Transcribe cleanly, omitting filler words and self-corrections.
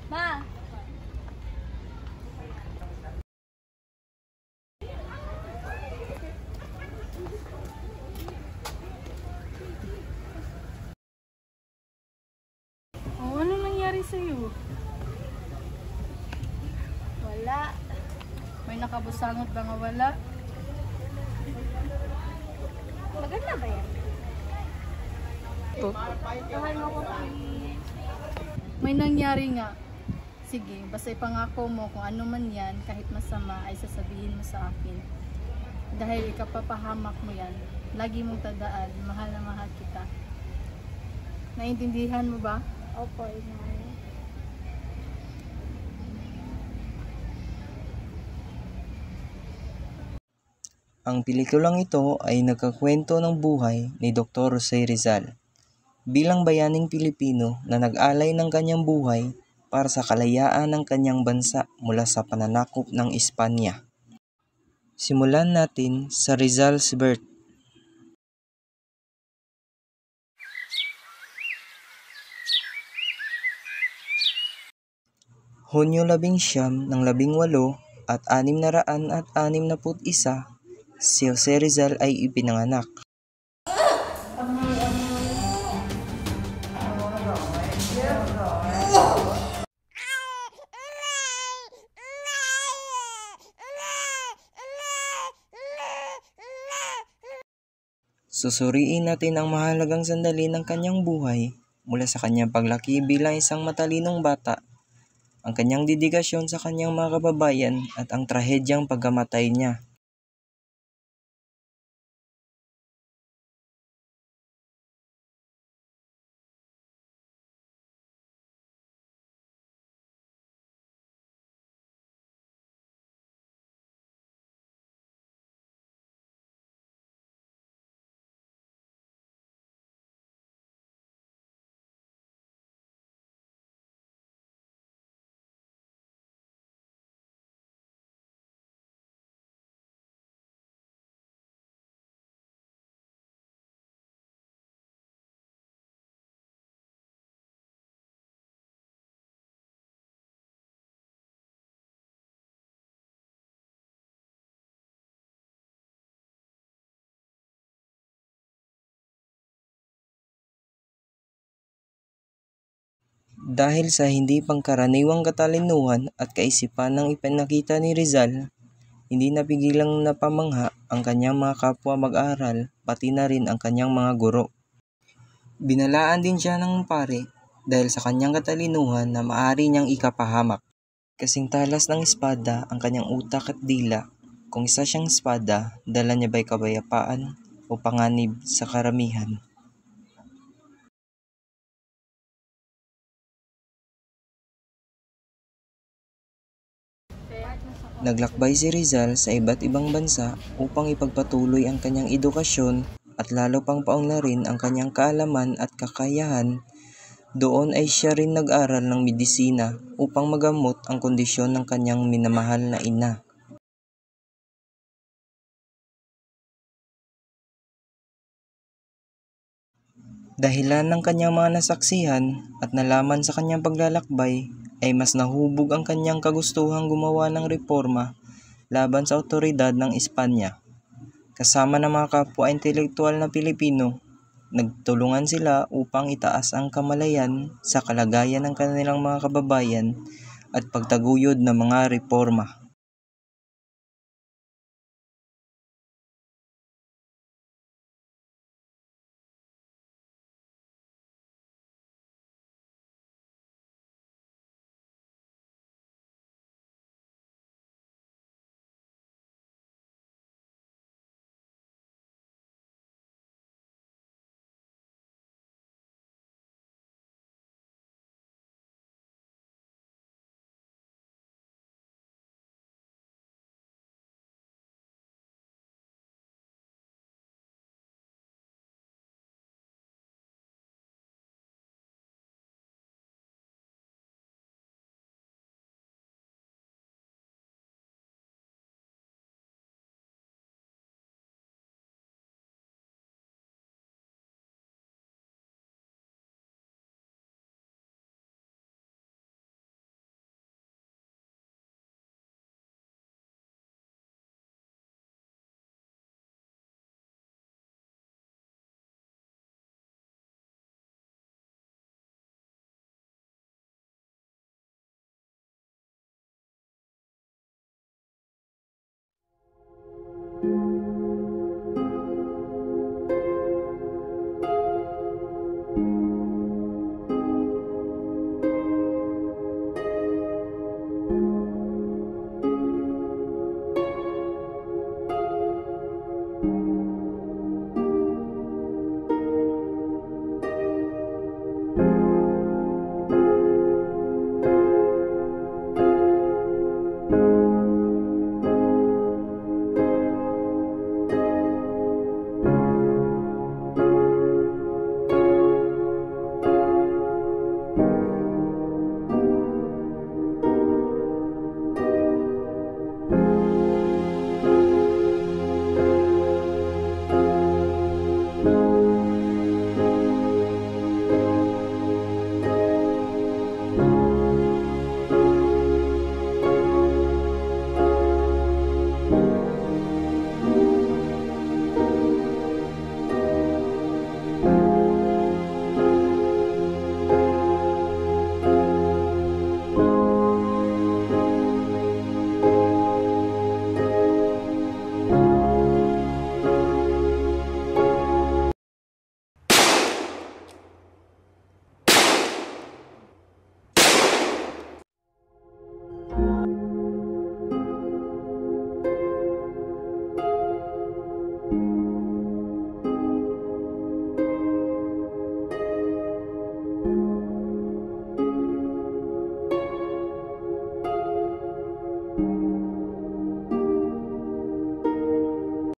Ma! Oh, ano nangyari sa'yo? Wala. May nakabusangot ba nga wala? Maganda ba yan? Oh, Tahan mo ko, please. may nangyari nga. Sige, basta ipangako mo kung ano man yan, kahit masama ay sasabihin mo sa akin. Dahil ikapapahamak mo yan, lagi mong tandaan, mahal na mahal kita. Naintindihan mo ba? Opo, inay. Ang pelikulang ito ay nagkakwento ng buhay ni Dr. Jose Rizal bilang bayaning Pilipino na nag-alay ng kanyang buhay para sa kalayaan ng kanyang bansa mula sa pananakop ng Espanya. Simulan natin sa Rizal's birth. Hunyo 19 ng 18 at 661, si Jose Rizal ay ipinanganak. Susuriin natin ang mahalagang sandali ng kanyang buhay mula sa kanyang paglaki bilang isang matalinong bata, ang kanyang dedikasyon sa kanyang mga kababayan at ang trahedyang pagkamatay niya. Dahil sa hindi pangkaraniwang katalinuhan at kaisipan ng ipinakita ni Rizal, hindi napigilang napamangha ang kanyang mga kapwa mag-aaral pati na rin ang kanyang mga guro. Binalaan din siya ng pare dahil sa kanyang katalinuhan na maaari niyang ikapahamak. Kasing talas ng espada ang kanyang utak at dila. Kung isa siyang espada, dala niya ba'y kabayapaan o panganib sa karamihan? Naglakbay si Rizal sa iba't ibang bansa upang ipagpatuloy ang kanyang edukasyon at lalo pang paunlarin ang kanyang kaalaman at kakayahan. Doon ay siya rin nag-aral ng medisina upang magamot ang kondisyon ng kanyang minamahal na ina. Dahilan ng kanyang mga nasaksihan at nalaman sa kanyang paglalakbay ay mas nahubog ang kanyang kagustuhang gumawa ng reforma laban sa otoridad ng Espanya. Kasama ng mga kapwa intelektual na Pilipino, nagtulungan sila upang itaas ang kamalayan sa kalagayan ng kanilang mga kababayan at pagtaguyod ng mga reforma.